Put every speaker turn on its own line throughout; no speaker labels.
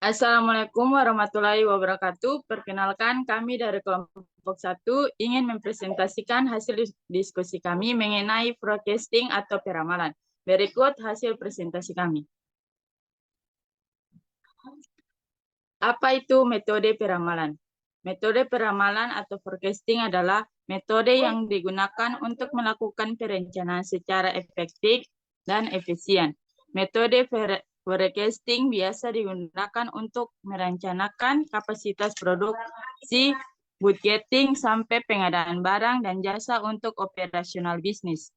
Assalamualaikum warahmatullahi wabarakatuh. Perkenalkan, kami dari kelompok 1 ingin mempresentasikan hasil diskusi kami mengenai forecasting atau peramalan. Berikut hasil presentasi kami. Apa itu metode peramalan? Metode peramalan atau forecasting adalah metode yang digunakan untuk melakukan perencanaan secara efektif dan efisien. Metode forecasting biasa digunakan untuk merencanakan kapasitas produksi, budgeting, sampai pengadaan barang dan jasa untuk operasional bisnis.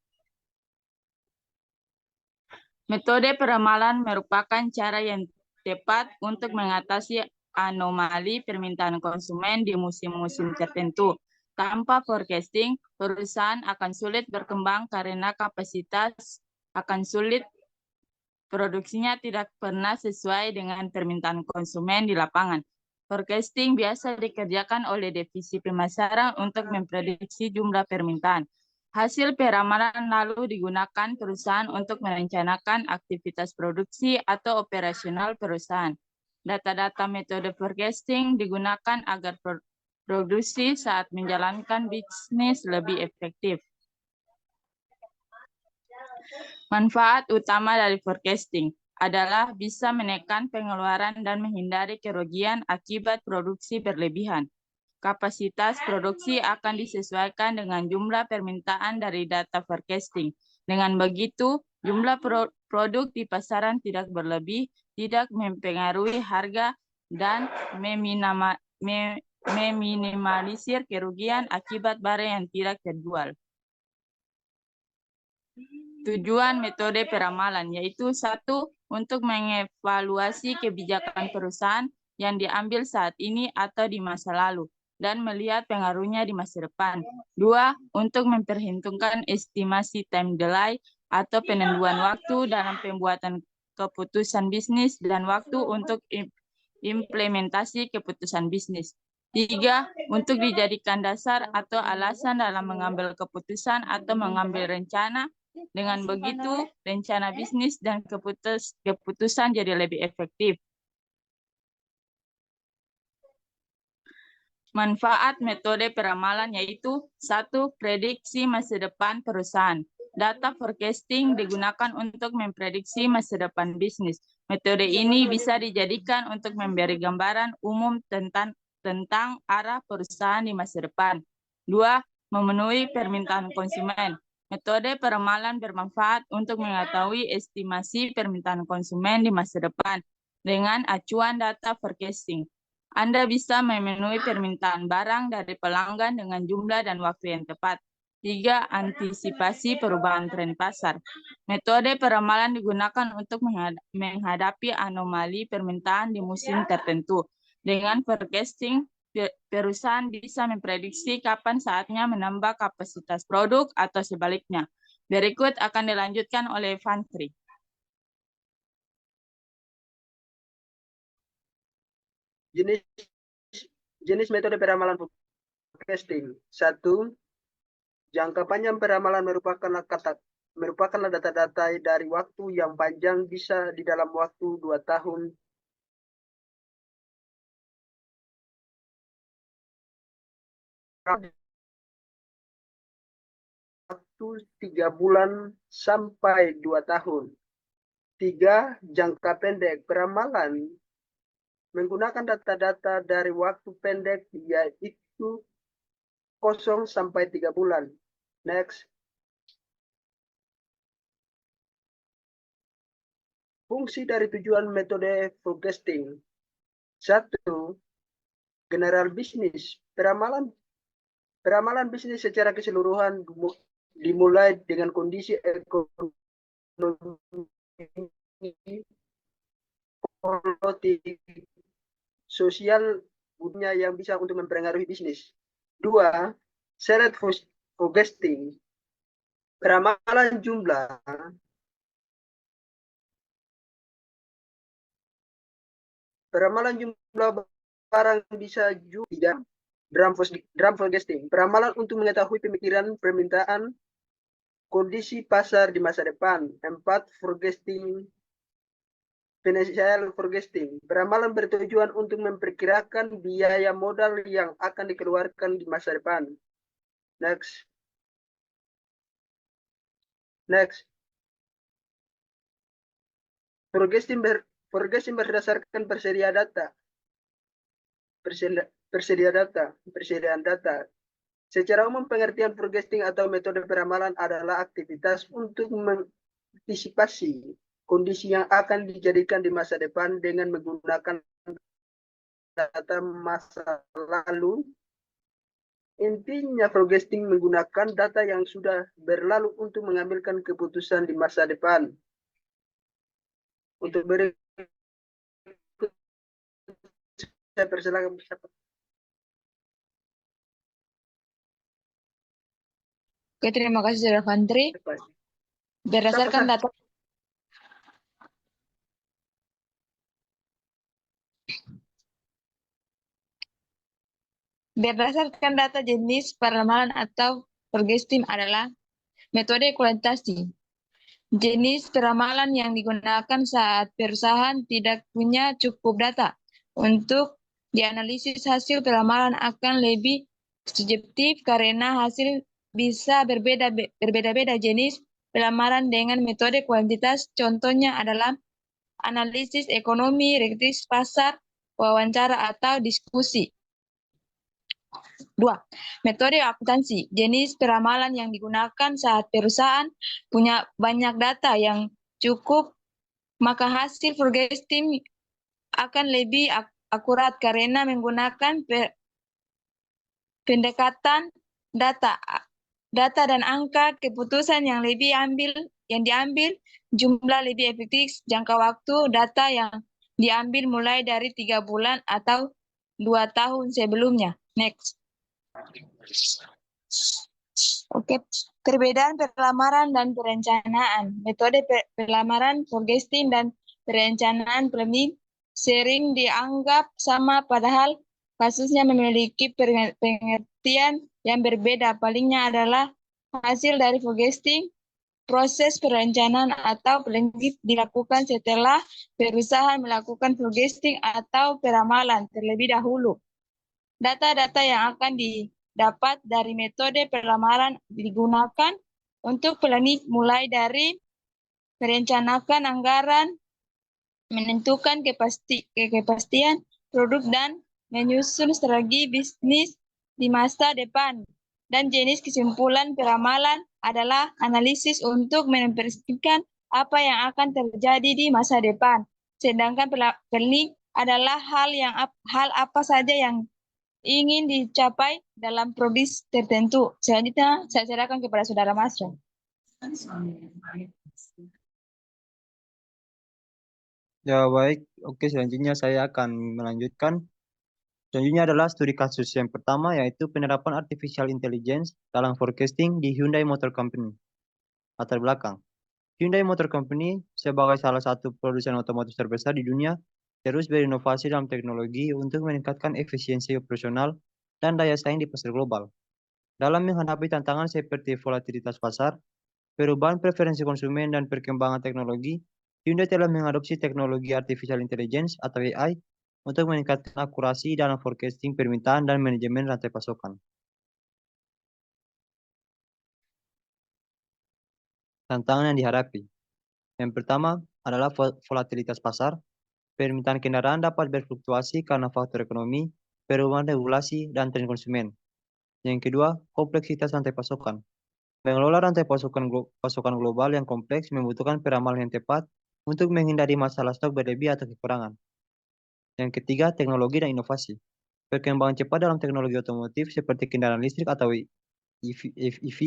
Metode peramalan merupakan cara yang tepat untuk mengatasi anomali permintaan konsumen di musim-musim tertentu. Tanpa forecasting, perusahaan akan sulit berkembang karena kapasitas akan sulit, produksinya tidak pernah sesuai dengan permintaan konsumen di lapangan. Forecasting biasa dikerjakan oleh divisi pemasaran untuk memprediksi jumlah permintaan. Hasil peramalan lalu digunakan perusahaan untuk merencanakan aktivitas produksi atau operasional perusahaan. Data-data metode forecasting digunakan agar produksi saat menjalankan bisnis lebih efektif. Manfaat utama dari forecasting adalah bisa menekan pengeluaran dan menghindari kerugian akibat produksi berlebihan. Kapasitas produksi akan disesuaikan dengan jumlah permintaan dari data forecasting. Dengan begitu, jumlah produk di pasaran tidak berlebih, tidak mempengaruhi harga, dan meminimalisir kerugian akibat barang yang tidak terjual. Tujuan metode peramalan yaitu 1. Untuk mengevaluasi kebijakan perusahaan yang diambil saat ini atau di masa lalu dan melihat pengaruhnya di masa depan. 2. Untuk memperhitungkan estimasi time delay atau penentuan waktu dalam pembuatan keputusan bisnis dan waktu untuk implementasi keputusan bisnis. 3. Untuk dijadikan dasar atau alasan dalam mengambil keputusan atau mengambil rencana. Dengan begitu, rencana bisnis dan keputusan jadi lebih efektif. Manfaat metode peramalan yaitu 1. Prediksi masa depan perusahaan. Data forecasting digunakan untuk memprediksi masa depan bisnis. Metode ini bisa dijadikan untuk memberi gambaran umum tentang arah perusahaan di masa depan. 2. Memenuhi permintaan konsumen. Metode peramalan bermanfaat untuk mengetahui estimasi permintaan konsumen di masa depan dengan acuan data forecasting. Anda bisa memenuhi permintaan barang dari pelanggan dengan jumlah dan waktu yang tepat. 3. Antisipasi perubahan tren pasar. Metode peramalan digunakan untuk menghadapi anomali permintaan di musim tertentu. Dengan forecasting, perusahaan bisa memprediksi kapan saatnya menambah kapasitas produk atau sebaliknya. Berikut akan dilanjutkan oleh Fantri.
Jenis metode peramalan forecasting. 1. Jangka panjang peramalan merupakan data-data dari waktu yang panjang, bisa di dalam waktu 2 tahun. Waktu 3 bulan sampai 2 tahun. 3. Jangka pendek peramalan menggunakan data-data dari waktu pendek, yaitu 0 sampai 3 bulan. Next. Fungsi dari tujuan metode forecasting. 1. General bisnis. Peramalan bisnis secara keseluruhan dimulai dengan kondisi ekonomi, politik, sosial, budaya yang bisa untuk mempengaruhi bisnis. 2. Select forecasting. Peramalan jumlah barang bisa juga drum forecasting. Peramalan untuk mengetahui pemikiran, permintaan, kondisi pasar di masa depan. 4. Forecasting financial forecasting. Peramalan bertujuan untuk memperkirakan biaya modal yang akan dikeluarkan di masa depan. Next. Forecasting berdasarkan persediaan data. Secara umum pengertian forecasting atau metode peramalan adalah aktivitas untuk mengantisipasi kondisi yang akan dijadikan di masa depan dengan menggunakan data masa lalu. Intinya forecasting menggunakan data yang sudah berlalu untuk mengambilkan keputusan di masa depan. Untuk berikut saya persilakan bersama.
Oke, terima kasih Saudara Fantri. Berdasarkan data jenis peramalan atau forecasting adalah metode kualitasi. Jenis peramalan yang digunakan saat perusahaan tidak punya cukup data untuk dianalisis. Hasil peramalan akan lebih subjektif karena hasil bisa berbeda-beda. Jenis peramalan dengan metode kuantitas contohnya adalah analisis ekonomi, research pasar, wawancara atau diskusi. 2. Metode akuntansi. Jenis peramalan yang digunakan saat perusahaan punya banyak data yang cukup, maka hasil forecasting akan lebih akurat karena menggunakan pendekatan data dan angka. Keputusan yang diambil, jumlah lebih efektif, jangka waktu data yang diambil mulai dari 3 bulan atau 2 tahun sebelumnya. Next. Oke, perbedaan perlamaran dan perencanaan. Metode perlamaran, forecasting, dan perencanaan planning sering dianggap sama, padahal kasusnya memiliki pengertian yang berbeda. Palingnya adalah hasil dari forecasting. Proses perencanaan atau planning dilakukan setelah perusahaan melakukan forecasting atau peramalan terlebih dahulu. Data-data yang akan didapat dari metode perlamaran digunakan untuk planning, mulai dari merencanakan anggaran, menentukan kepastian produk, dan menyusun strategi bisnis di masa depan. Dan jenis kesimpulan peramalan adalah analisis untuk memperkirakan apa yang akan terjadi di masa depan. Sedangkan planning adalah hal apa saja yang ingin dicapai dalam proses tertentu. Selanjutnya saya serahkan kepada Saudara Masra.
Ya baik, oke, selanjutnya saya akan melanjutkan. Selanjutnya adalah studi kasus yang pertama, yaitu penerapan artificial intelligence dalam forecasting di Hyundai Motor Company. Latar belakang. Hyundai Motor Company sebagai salah satu produsen otomotif terbesar di dunia terus berinovasi dalam teknologi untuk meningkatkan efisiensi operasional dan daya saing di pasar global. Dalam menghadapi tantangan seperti volatilitas pasar, perubahan preferensi konsumen, dan perkembangan teknologi, Hyundai telah mengadopsi teknologi artificial intelligence atau AI untuk meningkatkan akurasi dalam forecasting permintaan dan manajemen rantai pasokan. Tantangan yang dihadapi. Yang pertama adalah volatilitas pasar. Permintaan kendaraan dapat berfluktuasi karena faktor ekonomi, perubahan regulasi, dan tren konsumen. Yang kedua, kompleksitas rantai pasokan. Mengelola rantai pasokan global yang kompleks membutuhkan peramalan yang tepat untuk menghindari masalah stok berlebih atau kekurangan. Yang ketiga, teknologi dan inovasi. Perkembangan cepat dalam teknologi otomotif seperti kendaraan listrik atau EV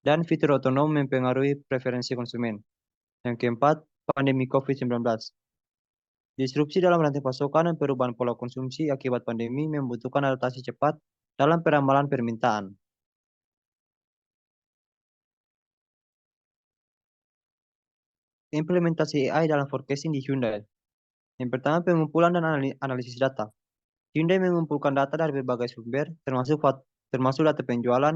dan fitur otonom mempengaruhi preferensi konsumen. Yang keempat, pandemi COVID-19. Disrupsi dalam rantai pasokan dan perubahan pola konsumsi akibat pandemi membutuhkan adaptasi cepat dalam peramalan permintaan. Implementasi AI dalam forecasting di Hyundai. Yang pertama, pengumpulan dan analisis data. Hyundai mengumpulkan data dari berbagai sumber, termasuk data penjualan,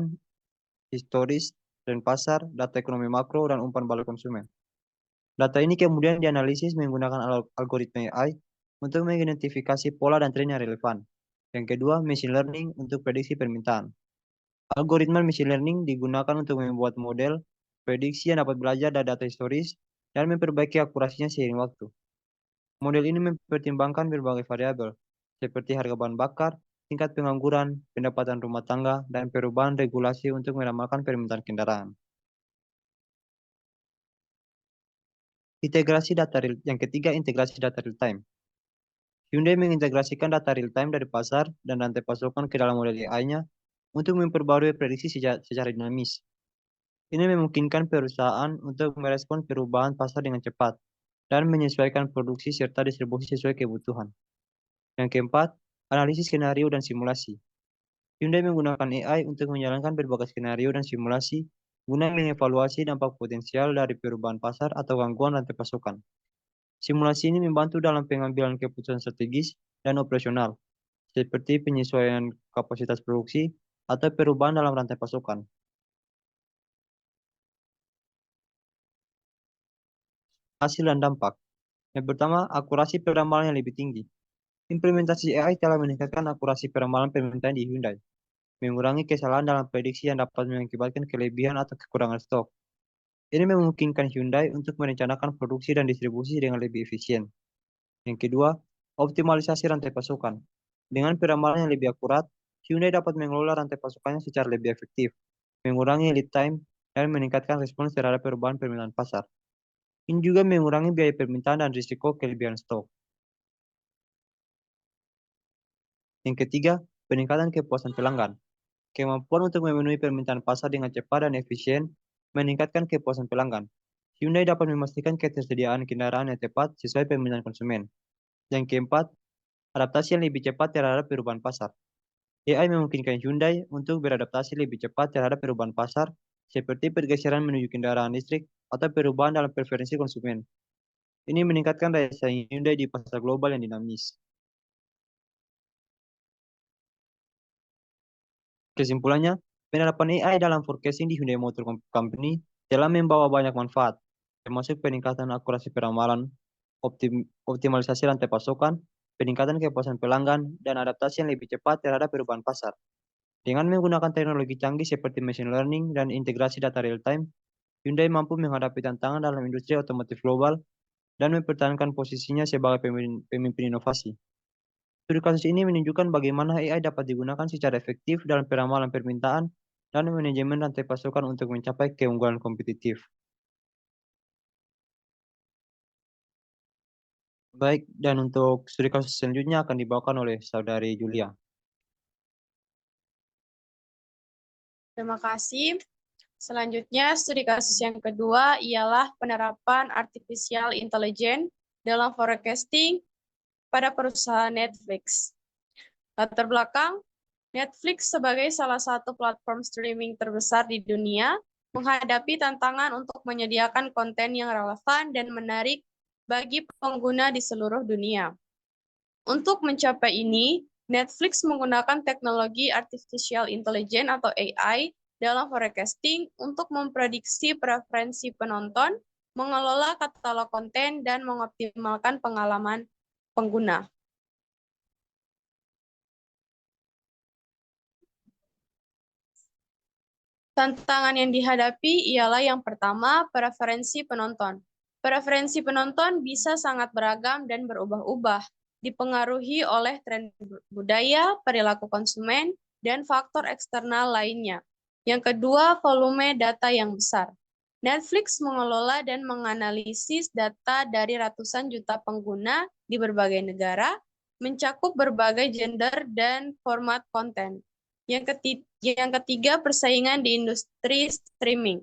historis, tren pasar, data ekonomi makro, dan umpan balik konsumen. Data ini kemudian dianalisis menggunakan algoritma AI untuk mengidentifikasi pola dan tren yang relevan. Yang kedua, machine learning untuk prediksi permintaan. Algoritma machine learning digunakan untuk membuat model prediksi yang dapat belajar dari data historis dan memperbaiki akurasinya seiring waktu. Model ini mempertimbangkan berbagai variabel, seperti harga bahan bakar, tingkat pengangguran, pendapatan rumah tangga, dan perubahan regulasi untuk meramalkan permintaan kendaraan. Integrasi data real, yang ketiga, integrasi data real time. Hyundai mengintegrasikan data real time dari pasar dan rantai pasokan ke dalam model AI-nya untuk memperbarui prediksi secara dinamis. Ini memungkinkan perusahaan untuk merespons perubahan pasar dengan cepat dan menyesuaikan produksi serta distribusi sesuai kebutuhan. Yang keempat, analisis skenario dan simulasi. Hyundai menggunakan AI untuk menjalankan berbagai skenario dan simulasi guna mengevaluasi dampak potensial dari perubahan pasar atau gangguan rantai pasokan. Simulasi ini membantu dalam pengambilan keputusan strategis dan operasional, seperti penyesuaian kapasitas produksi atau perubahan dalam rantai pasokan. Hasil dan dampak. Yang pertama, akurasi peramalan yang lebih tinggi. Implementasi AI telah meningkatkan akurasi peramalan permintaan di Hyundai, mengurangi kesalahan dalam prediksi yang dapat mengakibatkan kelebihan atau kekurangan stok. Ini memungkinkan Hyundai untuk merencanakan produksi dan distribusi dengan lebih efisien. Yang kedua, optimalisasi rantai pasokan. Dengan peramalan yang lebih akurat, Hyundai dapat mengelola rantai pasokannya secara lebih efektif, mengurangi lead time, dan meningkatkan respons terhadap perubahan permintaan pasar. Ini juga mengurangi biaya permintaan dan risiko kelebihan stok. Yang ketiga, peningkatan kepuasan pelanggan. Kemampuan untuk memenuhi permintaan pasar dengan cepat dan efisien meningkatkan kepuasan pelanggan. Hyundai dapat memastikan ketersediaan kendaraan yang tepat sesuai permintaan konsumen. Yang keempat, adaptasi yang lebih cepat terhadap perubahan pasar. AI memungkinkan Hyundai untuk beradaptasi lebih cepat terhadap perubahan pasar, seperti pergeseran menuju kendaraan listrik atau perubahan dalam preferensi konsumen. Ini meningkatkan daya saing Hyundai di pasar global yang dinamis. Kesimpulannya, penerapan AI dalam forecasting di Hyundai Motor Company telah membawa banyak manfaat, termasuk peningkatan akurasi peramalan, optimalisasi rantai pasokan, peningkatan kepuasan pelanggan, dan adaptasi yang lebih cepat terhadap perubahan pasar. Dengan menggunakan teknologi canggih seperti machine learning dan integrasi data real time, Hyundai mampu menghadapi tantangan dalam industri otomotif global dan mempertahankan posisinya sebagai pemimpin inovasi. Studi kasus ini menunjukkan bagaimana AI dapat digunakan secara efektif dalam peramalan permintaan dan manajemen rantai pasokan untuk mencapai keunggulan kompetitif. Baik, dan untuk studi kasus selanjutnya akan dibawakan oleh Saudari Julia.
Terima kasih. Selanjutnya, studi kasus yang kedua ialah penerapan artificial intelligence dalam forecasting pada perusahaan Netflix. Latar belakang, Netflix sebagai salah satu platform streaming terbesar di dunia menghadapi tantangan untuk menyediakan konten yang relevan dan menarik bagi pengguna di seluruh dunia. Untuk mencapai ini, Netflix menggunakan teknologi artificial intelligence atau AI dalam forecasting untuk memprediksi preferensi penonton, mengelola katalog konten, dan mengoptimalkan pengalaman pengguna. Tantangan yang dihadapi ialah yang pertama, preferensi penonton. Preferensi penonton bisa sangat beragam dan berubah-ubah, dipengaruhi oleh tren budaya, perilaku konsumen, dan faktor eksternal lainnya. Yang kedua, volume data yang besar. Netflix mengelola dan menganalisis data dari ratusan juta pengguna di berbagai negara, mencakup berbagai gender dan format konten. Yang ketiga, persaingan di industri streaming.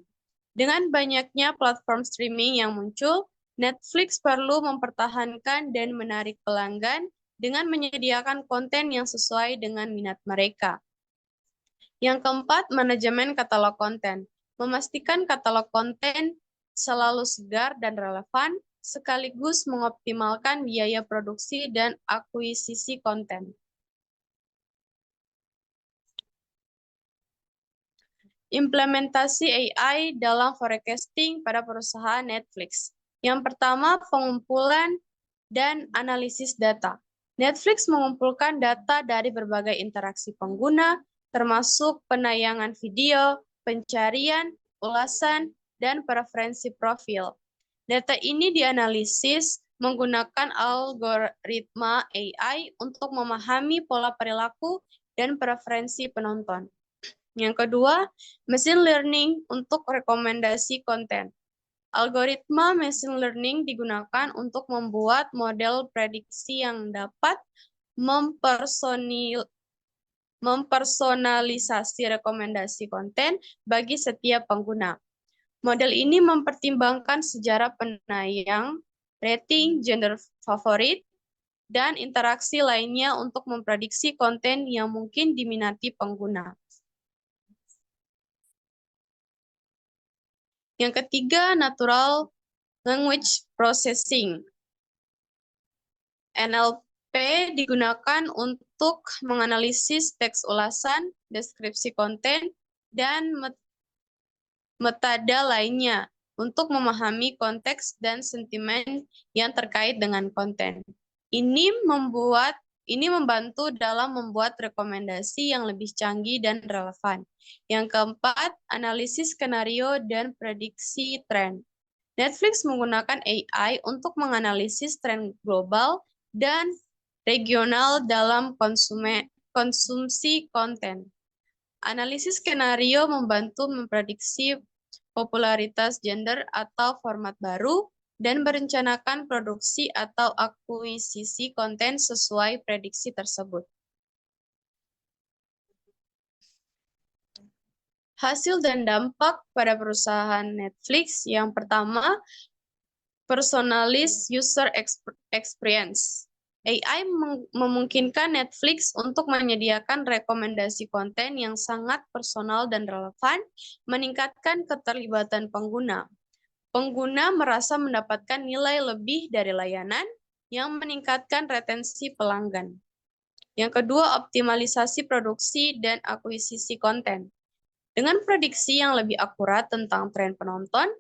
Dengan banyaknya platform streaming yang muncul, Netflix perlu mempertahankan dan menarik pelanggan dengan menyediakan konten yang sesuai dengan minat mereka. Yang keempat, manajemen katalog konten. Memastikan katalog konten selalu segar dan relevan, sekaligus mengoptimalkan biaya produksi dan akuisisi konten. Implementasi AI dalam forecasting pada perusahaan Netflix. Yang pertama, pengumpulan dan analisis data. Netflix mengumpulkan data dari berbagai interaksi pengguna, termasuk penayangan video, pencarian, ulasan, dan preferensi profil. Data ini dianalisis menggunakan algoritma AI untuk memahami pola perilaku dan preferensi penonton. Yang kedua, machine learning untuk rekomendasi konten. Algoritma machine learning digunakan untuk membuat model prediksi yang dapat mempersonalisasi rekomendasi konten bagi setiap pengguna. Model ini mempertimbangkan sejarah penayang, rating, gender favorit, dan interaksi lainnya untuk memprediksi konten yang mungkin diminati pengguna. Yang ketiga, Natural Language Processing. NLP digunakan untuk menganalisis teks ulasan, deskripsi konten, dan metadata lainnya untuk memahami konteks dan sentimen yang terkait dengan konten. Ini membantu dalam membuat rekomendasi yang lebih canggih dan relevan. Yang keempat, analisis skenario dan prediksi tren. Netflix menggunakan AI untuk menganalisis tren global dan regional dalam konsumsi konten. Analisis skenario membantu memprediksi popularitas gender atau format baru dan merencanakan produksi atau akuisisi konten sesuai prediksi tersebut. Hasil dan dampak pada perusahaan Netflix. Yang pertama, personalized user experience. AI memungkinkan Netflix untuk menyediakan rekomendasi konten yang sangat personal dan relevan, meningkatkan keterlibatan pengguna. Pengguna merasa mendapatkan nilai lebih dari layanan yang meningkatkan retensi pelanggan. Yang kedua, optimalisasi produksi dan akuisisi konten. Dengan prediksi yang lebih akurat tentang tren penonton,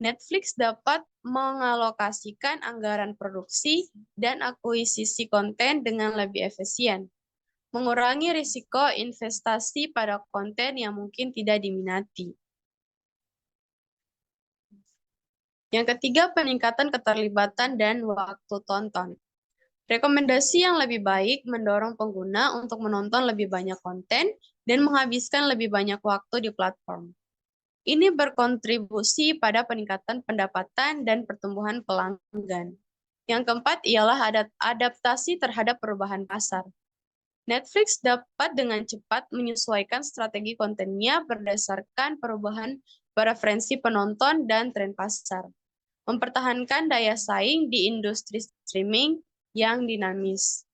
Netflix dapat mengalokasikan anggaran produksi dan akuisisi konten dengan lebih efisien, mengurangi risiko investasi pada konten yang mungkin tidak diminati. Yang ketiga, peningkatan keterlibatan dan waktu tonton. Rekomendasi yang lebih baik mendorong pengguna untuk menonton lebih banyak konten dan menghabiskan lebih banyak waktu di platform. Ini berkontribusi pada peningkatan pendapatan dan pertumbuhan pelanggan. Yang keempat ialah adaptasi terhadap perubahan pasar. Netflix dapat dengan cepat menyesuaikan strategi kontennya berdasarkan perubahan preferensi penonton dan tren pasar, mempertahankan daya saing di industri streaming yang dinamis.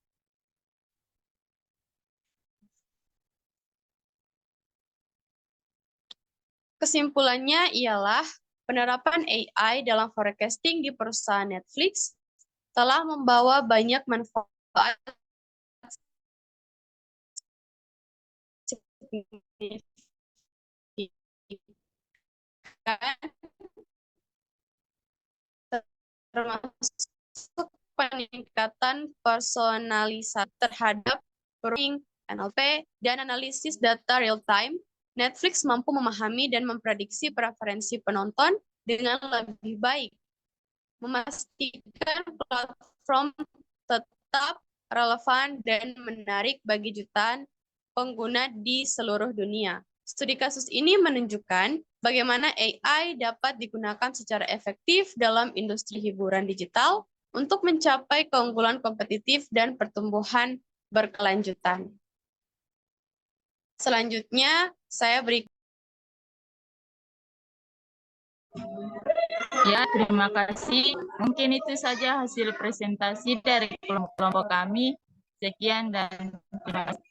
Kesimpulannya ialah penerapan AI dalam forecasting di perusahaan Netflix telah membawa banyak manfaat termasuk peningkatan personalisasi terhadap NLP dan analisis data real-time. Netflix mampu memahami dan memprediksi preferensi penonton dengan lebih baik, memastikan platform tetap relevan dan menarik bagi jutaan pengguna di seluruh dunia. Studi kasus ini menunjukkan bagaimana AI dapat digunakan secara efektif dalam industri hiburan digital untuk mencapai keunggulan kompetitif dan pertumbuhan berkelanjutan. Selanjutnya, saya beri.
Ya, terima kasih. Mungkin itu saja hasil presentasi dari kelompok kami. Sekian dan terima kasih.